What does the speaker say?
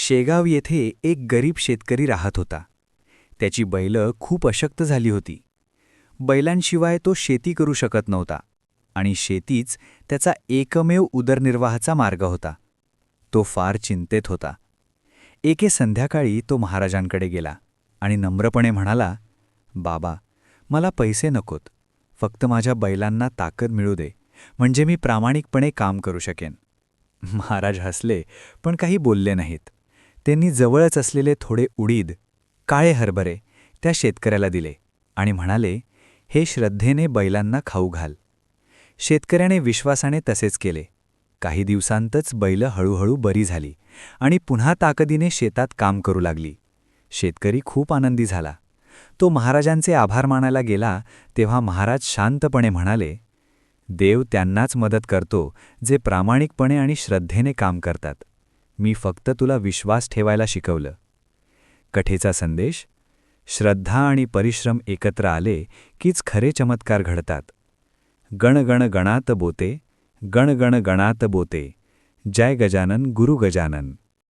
शेगाव येथे एक गरीब शेतकरी राहत होता. त्याची बैलं खूप अशक्त झाली होती. बैलांशिवाय तो शेती करू शकत नव्हता आणि शेतीच त्याचा एकमेव उदरनिर्वाहाचा मार्ग होता. तो फार चिंतेत होता. एके संध्याकाळी तो महाराजांकडे गेला आणि नम्रपणे म्हणाला, "बाबा, मला पैसे नकोत. फक्त माझ्या बैलांना ताकद मिळू दे, म्हणजे मी प्रामाणिकपणे काम करू शकेन." महाराज हसले, पण काही बोलले नाहीत. त्यांनी जवळच असलेले थोडे उडीद, काळे हरभरे त्या शेतकऱ्याला दिले आणि म्हणाले, "हे श्रद्धेने बैलांना खाऊ घाल." शेतकऱ्याने विश्वासाने तसेच केले. काही दिवसांतच बैलं हळूहळू बरी झाली आणि पुन्हा ताकदीने शेतात काम करू लागली. शेतकरी खूप आनंदी झाला. तो महाराजांचे आभार मानायला गेला तेव्हा महाराज शांतपणे म्हणाले, "देव त्यांनाच मदत करतो जे प्रामाणिकपणे आणि श्रद्धेने काम करतात. मी फक्त तुला विश्वास ठेवायला शिकवलं." कथेचा संदेश: श्रद्धा आणि परिश्रम एकत्र आले कीच खरे चमत्कार घडतात. गण गण गणात बोते, गण गण गणात बोते. जय गजानन गुरु गजानन.